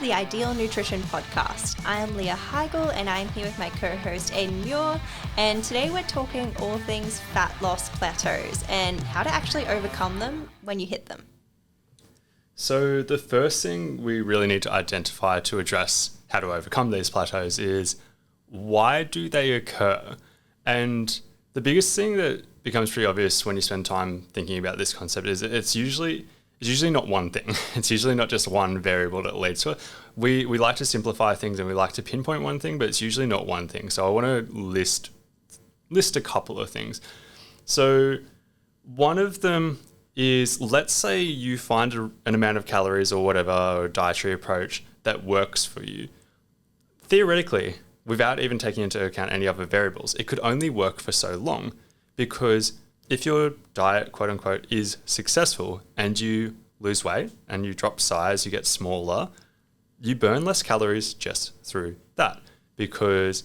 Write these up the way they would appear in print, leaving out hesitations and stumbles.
to the Ideal Nutrition Podcast. I am Leah Heigl and I'm here with my co-host Aidan Muir, and today we're talking all things fat loss plateaus and how to actually overcome them when you hit them. So the first thing we really need to identify to address how to overcome these plateaus is, why do they occur? And the biggest thing that becomes pretty obvious when you spend time thinking about this concept is it's usually not one thing. It's usually not just one variable that leads to it. We like to simplify things and we like to pinpoint one thing, but it's usually not one thing. So I want to list a couple of things. So one of them is, let's say you find an amount of calories or whatever, or a dietary approach that works for you. Theoretically, without even taking into account any other variables, it could only work for so long, because if your diet, quote unquote, is successful and you lose weight and you drop size, you get smaller, you burn less calories just through that, because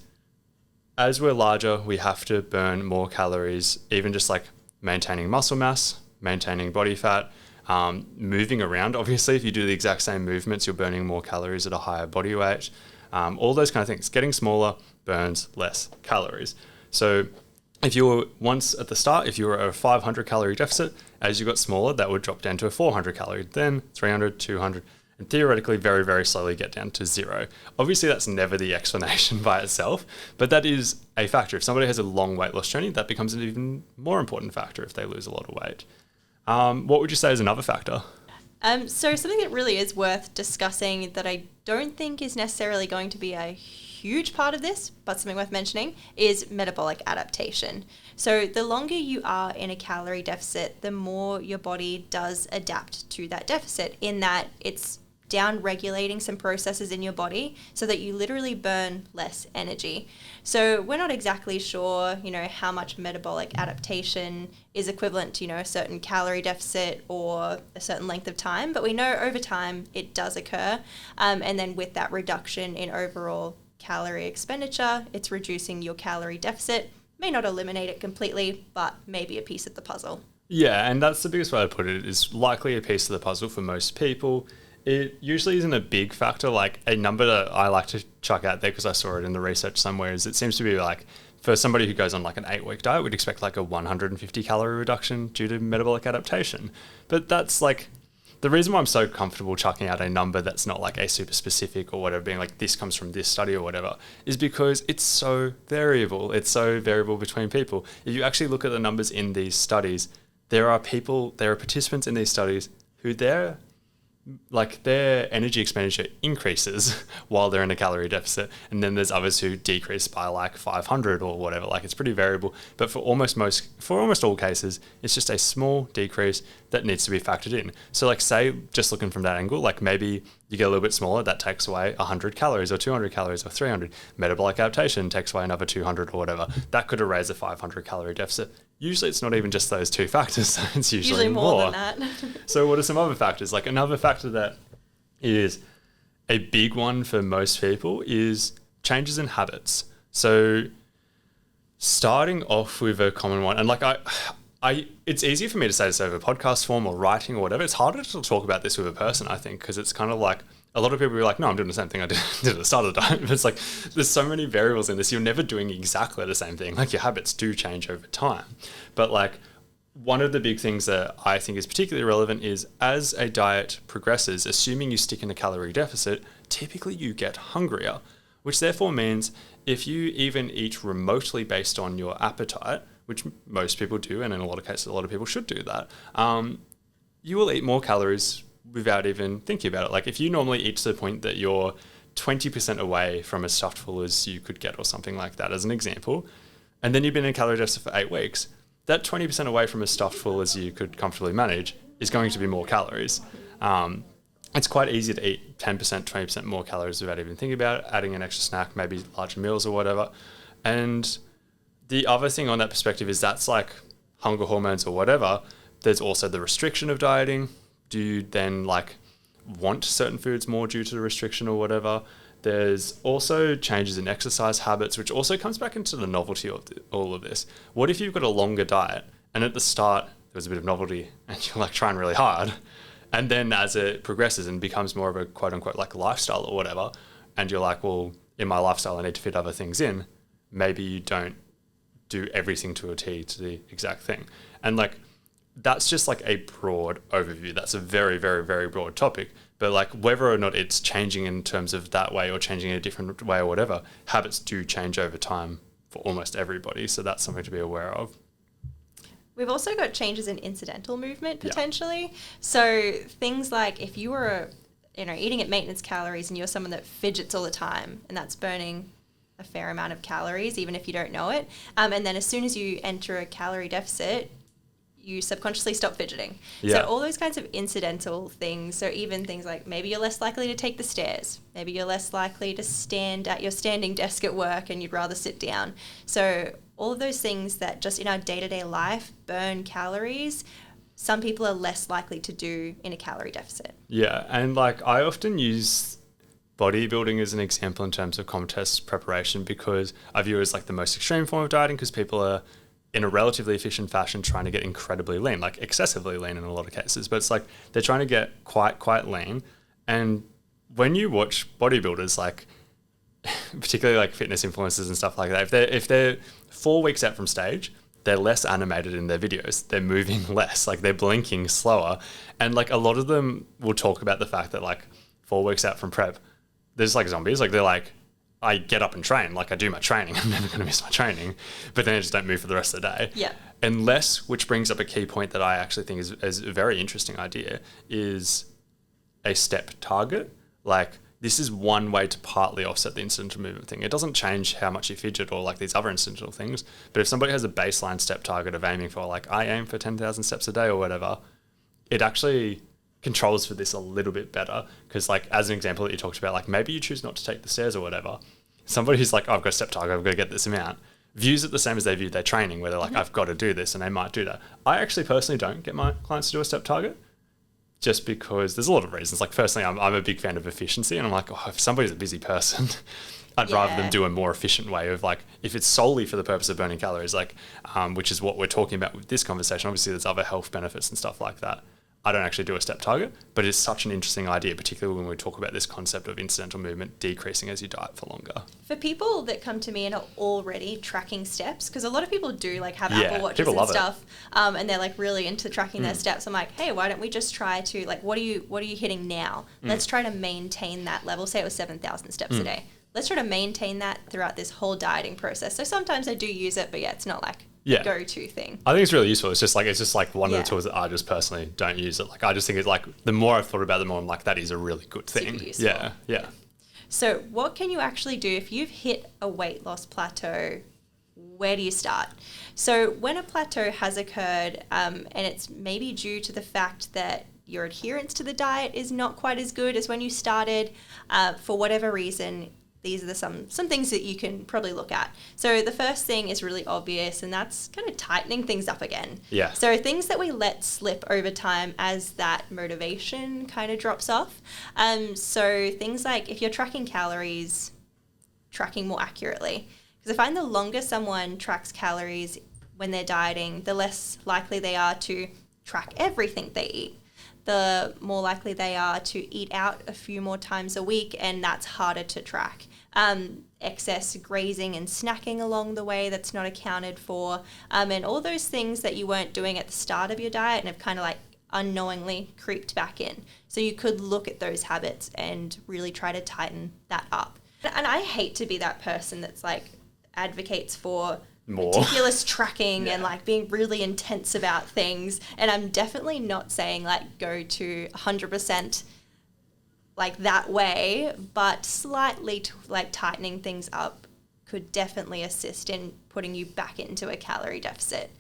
as we're larger, we have to burn more calories, even just like maintaining muscle mass, maintaining body fat, moving around. Obviously, if you do the exact same movements, you're burning more calories at a higher body weight. All those kind of things. Getting smaller burns less calories. So if you were once at the start, if you were at a 500 calorie deficit, as you got smaller, that would drop down to a 400 calorie, then 300, 200, and theoretically very, very slowly get down to zero. Obviously, that's never the explanation by itself, but that is a factor. If somebody has a long weight loss journey, that becomes an even more important factor if they lose a lot of weight. What would you say is another factor? So something that really is worth discussing that I don't think is necessarily going to be a huge part of this, but something worth mentioning, is metabolic adaptation. So the longer you are in a calorie deficit, the more your body does adapt to that deficit, in that it's down regulating some processes in your body so that you literally burn less energy. So we're not exactly sure, how much metabolic adaptation is equivalent to, a certain calorie deficit or a certain length of time, but we know over time it does occur. And then with that reduction in overall calorie expenditure, it's reducing your calorie deficit. May not eliminate it completely, but maybe a piece of the puzzle. Yeah, and that's the biggest way to put it, is likely a piece of the puzzle for most people. It usually isn't a big factor. Like, a number that I like to chuck out there, because I saw it in the research somewhere, is it seems to be like, for somebody who goes on like an 8-week diet, we'd expect like a 150 calorie reduction due to metabolic adaptation. But that's like, the reason why I'm so comfortable chucking out a number that's not like a super specific or whatever, being like this comes from this study or whatever, is because it's so variable. It's so variable between people. If you actually look at the numbers in these studies, there are participants in these studies who their energy expenditure increases while they're in a calorie deficit. And then there's others who decrease by like 500 or whatever. Like, it's pretty variable. But for almost all cases, it's just a small decrease that needs to be factored in. So like, say, just looking from that angle, like maybe you get a little bit smaller, that takes away 100 calories or 200 calories or 300. Metabolic adaptation takes away another 200 or whatever. That could erase a 500 calorie deficit. Usually it's not even just those two factors. It's usually more than that. So what are some other factors? Like, another factor that is a big one for most people is changes in habits. So starting off with a common one, and like it's easier for me to say this over podcast form or writing or whatever. It's harder to talk about this with a person, I think, because it's kind of like, a lot of people are like, no, I'm doing the same thing I did at the start of the diet. But it's like, there's so many variables in this. You're never doing exactly the same thing. Like, your habits do change over time. But like, one of the big things that I think is particularly relevant is, as a diet progresses, assuming you stick in a calorie deficit, typically you get hungrier, which therefore means if you even eat remotely based on your appetite, which most people do, and in a lot of cases, a lot of people should do that, you will eat more calories without even thinking about it. Like, if you normally eat to the point that you're 20% away from as stuffed full as you could get or something like that, as an example, and then you've been in a calorie deficit for 8 weeks, that 20% away from as stuffed full as you could comfortably manage is going to be more calories. It's quite easy to eat 10%, 20% more calories without even thinking about it, adding an extra snack, maybe larger meals or whatever. And the other thing on that perspective is, that's like hunger hormones or whatever. There's also the restriction of dieting. Do you then like want certain foods more due to the restriction or whatever? There's also changes in exercise habits, which also comes back into the novelty of all of this. What if you've got a longer diet and at the start there was a bit of novelty and you're like trying really hard, And then as it progresses and becomes more of a quote unquote like lifestyle or whatever, and you're like, well, in my lifestyle, I need to fit other things in. Maybe you don't do everything to a T to the exact thing. And like, that's just like a broad overview. That's a very, very, very broad topic. But like whether or not it's changing in terms of that way or changing in a different way or whatever, habits do change over time for almost everybody. So that's something to be aware of. We've also got changes in incidental movement potentially. Yeah. So things like if you were, eating at maintenance calories and you're someone that fidgets all the time, and that's burning a fair amount of calories, even if you don't know it. And then as soon as you enter a calorie deficit, you subconsciously stop fidgeting. Yeah. So all those kinds of incidental things, so even things like maybe you're less likely to take the stairs, maybe you're less likely to stand at your standing desk at work and you'd rather sit down. So all of those things that just in our day-to-day life burn calories, some people are less likely to do in a calorie deficit. Yeah, and like I often use bodybuilding as an example in terms of contest preparation because I view it as like the most extreme form of dieting because people are in a relatively efficient fashion trying to get incredibly lean, like excessively lean in a lot of cases. But it's like they're trying to get quite lean. And when you watch bodybuilders, like particularly like fitness influencers and stuff like that, if they're 4 weeks out from stage, they're less animated in their videos. They're moving less, like they're blinking slower. And like a lot of them will talk about the fact that like 4 weeks out from prep, there's like zombies, like they're like, I get up and train, like I do my training, I'm never going to miss my training, but then I just don't move for the rest of the day. Yeah. Unless, which brings up a key point that I actually think is a very interesting idea, is a step target. Like this is one way to partly offset the incidental movement thing. It doesn't change how much you fidget or like these other incidental things, but if somebody has a baseline step target of aiming for like, I aim for 10,000 steps a day or whatever, it actually controls for this a little bit better because like as an example that you talked about, like maybe you choose not to take the stairs or whatever. Somebody who's like, oh, I've got a step target, I've got to get this amount, views it the same as they view their training where they're like, I've got to do this, and they might do that. I actually personally don't get my clients to do a step target just because there's a lot of reasons. Like firstly, I'm a big fan of efficiency and I'm like, oh, if somebody's a busy person, I'd rather them do a more efficient way of like, if it's solely for the purpose of burning calories, like, which is what we're talking about with this conversation. Obviously there's other health benefits and stuff like that. I don't actually do a step target, but it's such an interesting idea, particularly when we talk about this concept of incidental movement decreasing as you diet for longer. For people that come to me and are already tracking steps, because a lot of people do like have Apple Watches and stuff, and they're like really into tracking their steps. I'm like, hey, why don't we just try to like, what are you hitting now? Let's try to maintain that level. Say it was 7,000 steps a day. Let's try to maintain that throughout this whole dieting process. So sometimes I do use it, but it's not like go-to thing. I think it's really useful. It's just like one of the tools that I just personally don't use it. Like I just think it's like the more I've thought about it, the more I'm like, that is a really good thing. Super useful. Yeah. So what can you actually do if you've hit a weight loss plateau? Where do you start? So when a plateau has occurred, and it's maybe due to the fact that your adherence to the diet is not quite as good as when you started, for whatever reason, these are some things that you can probably look at. So the first thing is really obvious, and that's kind of tightening things up again. Yeah. So things that we let slip over time as that motivation kind of drops off. So things like if you're tracking calories, tracking more accurately. Because I find the longer someone tracks calories when they're dieting, the less likely they are to track everything they eat. The more likely they are to eat out a few more times a week, and that's harder to track. Excess grazing and snacking along the way that's not accounted for, and all those things that you weren't doing at the start of your diet and have kind of like unknowingly creeped back in. So you could look at those habits and really try to tighten that up. And I hate to be that person that's like advocates for meticulous tracking and like being really intense about things. And I'm definitely not saying like go to 100% like that way, but slightly like tightening things up could definitely assist in putting you back into a calorie deficit.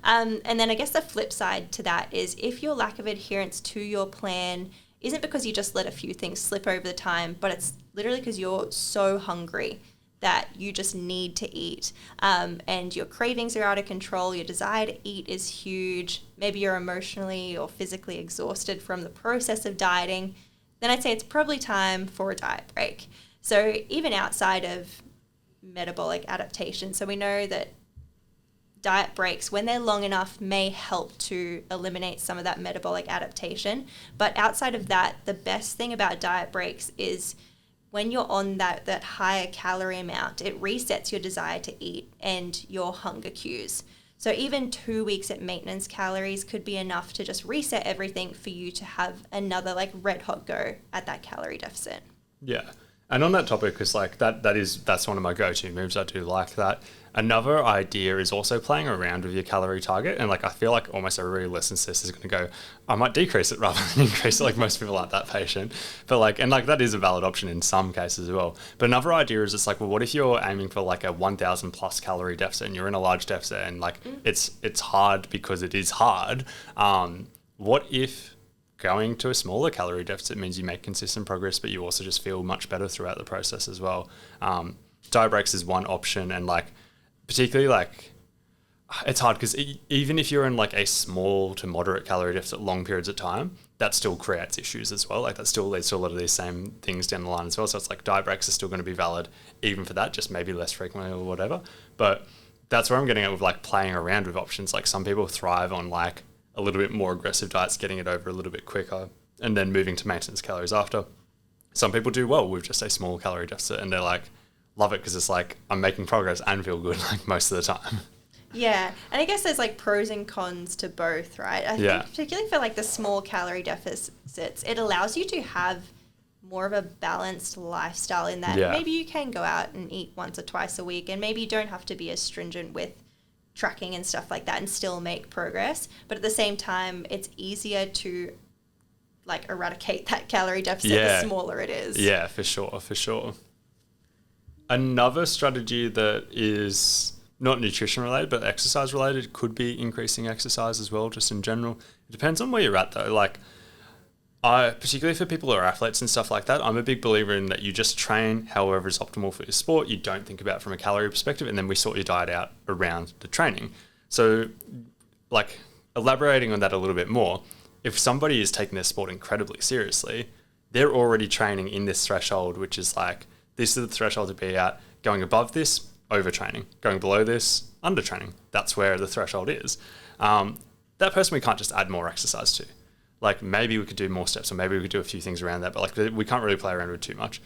And then I guess the flip side to that is if your lack of adherence to your plan isn't because you just let a few things slip over the time, but it's literally because you're so hungry that you just need to eat, and your cravings are out of control, your desire to eat is huge, maybe you're emotionally or physically exhausted from the process of dieting, then I'd say it's probably time for a diet break. So even outside of metabolic adaptation, so we know that diet breaks, when they're long enough, may help to eliminate some of that metabolic adaptation. But outside of that, the best thing about diet breaks is when you're on that higher calorie amount, it resets your desire to eat and your hunger cues. So even 2 weeks at maintenance calories could be enough to just reset everything for you to have another like red hot go at that calorie deficit. Yeah. And on that topic, because like that's one of my go-to moves. I do like that. Another idea is also playing around with your calorie target. And like I feel like almost everybody who listens to this is going to go, I might decrease it rather than increase it. Like most people aren't that patient. But like, and like that is a valid option in some cases as well. But another idea is it's like, well, what if you're aiming for like a 1,000 plus calorie deficit and you're in a large deficit and like it's hard because it is hard. What if going to a smaller calorie deficit means you make consistent progress, but you also just feel much better throughout the process as well? Diet breaks is one option, and like particularly like it's hard because even if you're in like a small to moderate calorie deficit long periods of time, that still creates issues as well. Like that still leads to a lot of these same things down the line as well. So it's like diet breaks are still going to be valid even for that, just maybe less frequently or whatever. But that's where I'm getting at with like playing around with options. Like some people thrive on like a little bit more aggressive diets, getting it over a little bit quicker, and then moving to maintenance calories after. Some people do well with just a small calorie deficit, and they're like, love it because it's like, I'm making progress and feel good like most of the time. Yeah. And I guess there's like pros and cons to both, right? I think particularly for like the small calorie deficits, it allows you to have more of a balanced lifestyle in that maybe you can go out and eat once or twice a week, and maybe you don't have to be as stringent with tracking and stuff like that and still make progress. But at the same time, it's easier to like eradicate that calorie deficit the smaller it is. Yeah, for sure. Another strategy that is not nutrition related but exercise related could be increasing exercise as well, just in general. It depends on where you're at though. Like particularly for people who are athletes and stuff like that, I'm a big believer in that you just train however is optimal for your sport. You don't think about it from a calorie perspective, and then we sort your diet out around the training. So like elaborating on that a little bit more, if somebody is taking their sport incredibly seriously, they're already training in this threshold, which is like, this is the threshold to be at. Going above this, overtraining. Going below this, undertraining. That's where the threshold is. That person we can't just add more exercise to. Like maybe we could do more steps, or maybe we could do a few things around that, but like we can't really play around with too much.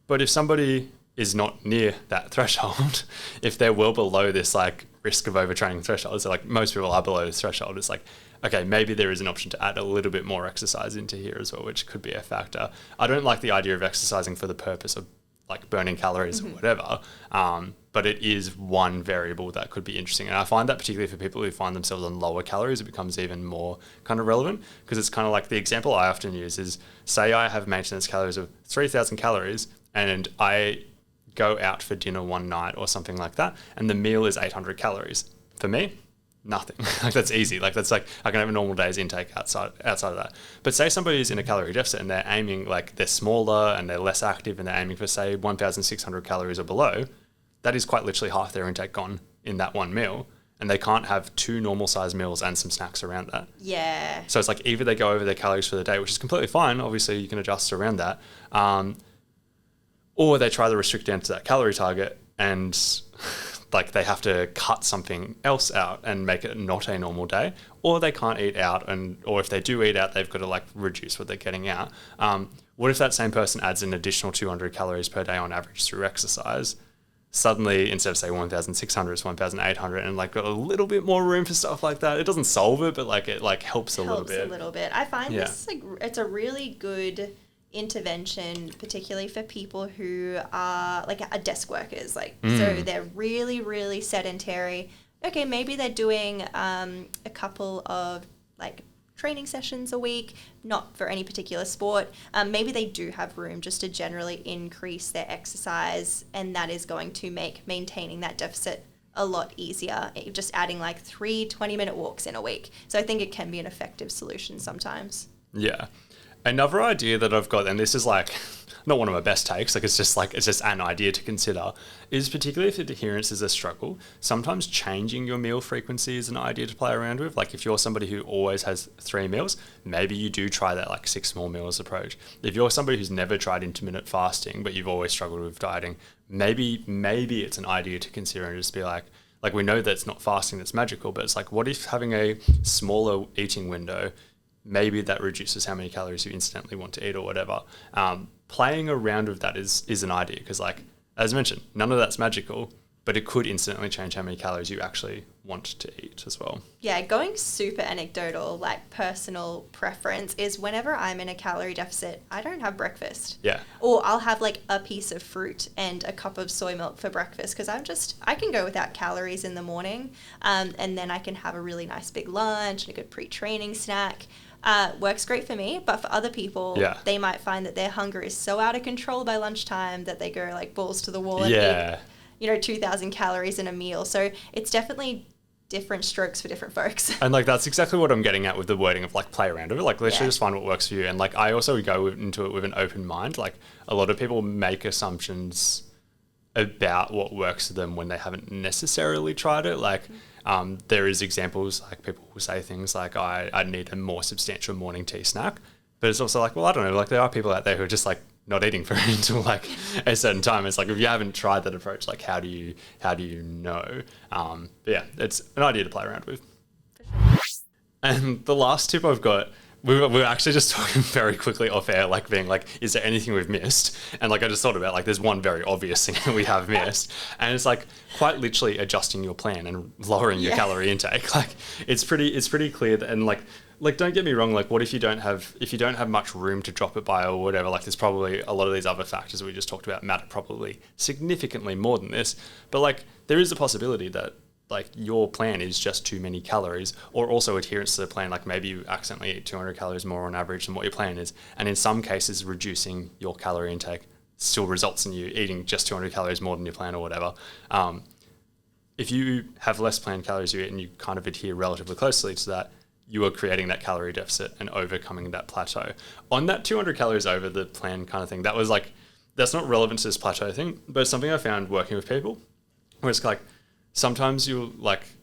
But if somebody is not near that threshold, if they're well below this like risk of overtraining threshold, so like most people are below this threshold, it's like, okay, maybe there is an option to add a little bit more exercise into here as well, which could be a factor. I don't like the idea of exercising for the purpose of like burning calories or whatever, but it is one variable that could be interesting. And I find that particularly for people who find themselves on lower calories, it becomes even more kind of relevant, because it's kind of like the example I often use is, say I have maintenance calories of 3,000 calories and I go out for dinner one night or something like that, and the meal is 800 calories. For me, nothing. Like that's easy. Like that's like, I can have a normal day's intake outside of that. But say somebody's in a calorie deficit and they're aiming, like they're smaller and they're less active and they're aiming for say 1,600 calories or below, that is quite literally half their intake gone in that one meal. And they can't have 2 normal sized meals and some snacks around that. Yeah. So it's like either they go over their calories for the day, which is completely fine. Obviously you can adjust around that. Or they try to restrict down to that calorie target and like they have to cut something else out and make it not a normal day, or they can't eat out, or if they do eat out, they've got to like reduce what they're getting out. What if that same person adds an additional 200 calories per day on average through exercise? Suddenly, instead of say 1,600, it's 1,800, and like got a little bit more room for stuff like that. It doesn't solve it, but like it like helps a little bit. I find this like it's a really good intervention, particularly for people who are like desk workers, like so they're really, really sedentary. Okay, maybe they're doing a couple of like training sessions a week, not for any particular sport. Maybe they do have room just to generally increase their exercise, and that is going to make maintaining that deficit a lot easier, just adding like 3 20-minute walks in a week. So I think it can be an effective solution sometimes. Yeah. Another idea that I've got, and this is like not one of my best takes, like it's just an idea to consider, is particularly if adherence is a struggle, sometimes changing your meal frequency is an idea to play around with. Like if you're somebody who always has 3 meals, maybe you do try that like 6 small meals approach. If you're somebody who's never tried intermittent fasting, but you've always struggled with dieting, maybe it's an idea to consider and just be like like we know that it's not fasting that's magical, but it's like, what if having a smaller eating window, maybe that reduces how many calories you instantly want to eat or whatever. Playing around with that is an idea because, like, as mentioned, none of that's magical, but it could instantly change how many calories you actually want to eat as well. Yeah, going super anecdotal, like personal preference is whenever I'm in a calorie deficit, I don't have breakfast. Yeah. Or I'll have like a piece of fruit and a cup of soy milk for breakfast because I can go without calories in the morning, and then I can have a really nice big lunch and a good pre-training snack. Works great for me, but for other people, they might find that their hunger is so out of control by lunchtime that they go like balls to the wall and eat, 2,000 calories in a meal. So it's definitely different strokes for different folks. And like that's exactly what I'm getting at with the wording of like play around with it. Like literally just find what works for you. And like I also go into it with an open mind. Like a lot of people make assumptions about what works for them when they haven't necessarily tried it. Like there is examples like people will say things like I need a more substantial morning tea snack. But it's also like, well, I don't know, like there are people out there who are just like not eating food until like a certain time. It's like if you haven't tried that approach, like how do you know? But yeah, it's an idea to play around with. And the last tip I've got, we were actually just talking very quickly off air, like being like, is there anything we've missed? And like I just thought about like there's one very obvious thing that we have missed, and it's like quite literally adjusting your plan and lowering your calorie intake. Like it's pretty clear that, and like don't get me wrong, like what if you don't have much room to drop it by or whatever, like there's probably a lot of these other factors we just talked about matter probably significantly more than this, but like there is a possibility that like your plan is just too many calories, or also adherence to the plan, like maybe you accidentally eat 200 calories more on average than what your plan is, and in some cases reducing your calorie intake still results in you eating just 200 calories more than your plan or whatever. If you have less planned calories you eat and you kind of adhere relatively closely to that, you are creating that calorie deficit and overcoming that plateau. On that 200 calories over the plan kind of thing, that's not relevant to this plateau thing, but it's something I found working with people where it's like, sometimes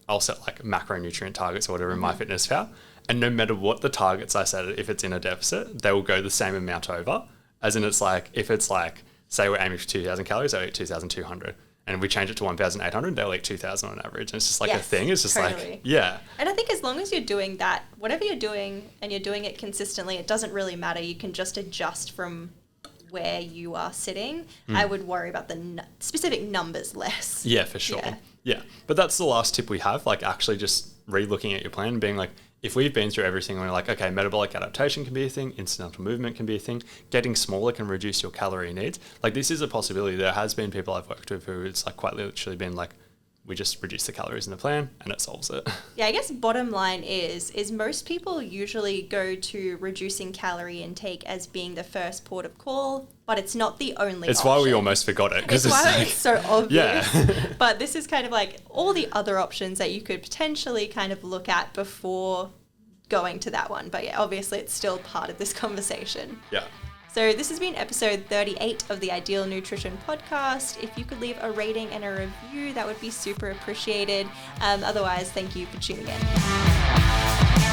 I'll set like macronutrient targets or whatever in MyFitnessPal, and no matter what the targets I set, if it's in a deficit, they will go the same amount over. As in, it's like, if it's like, say we're aiming for 2,000 calories, I'll eat 2,200. And if we change it to 1,800, they'll eat 2,000 on average. And it's just like a thing. It's just like, yeah. And I think as long as you're doing that, whatever you're doing and you're doing it consistently, it doesn't really matter. You can just adjust from where you are sitting. I would worry about the specific numbers less. Yeah, for sure. Yeah. But that's the last tip we have, like actually just re-looking at your plan and being like, if we've been through everything and we're like, okay, metabolic adaptation can be a thing, incidental movement can be a thing, getting smaller can reduce your calorie needs. Like this is a possibility. There has been people I've worked with who it's like quite literally been like, we just reduce the calories in the plan and it solves it. Yeah, I guess bottom line is most people usually go to reducing calorie intake as being the first port of call, but it's not the only It's option. Why we almost forgot it. It's why like, it's so obvious. Yeah. But this is kind of like all the other options that you could potentially kind of look at before going to that one. But yeah, obviously it's still part of this conversation. Yeah. So this has been episode 38 of the Ideal Nutrition Podcast. If you could leave a rating and a review, that would be super appreciated. Otherwise, thank you for tuning in.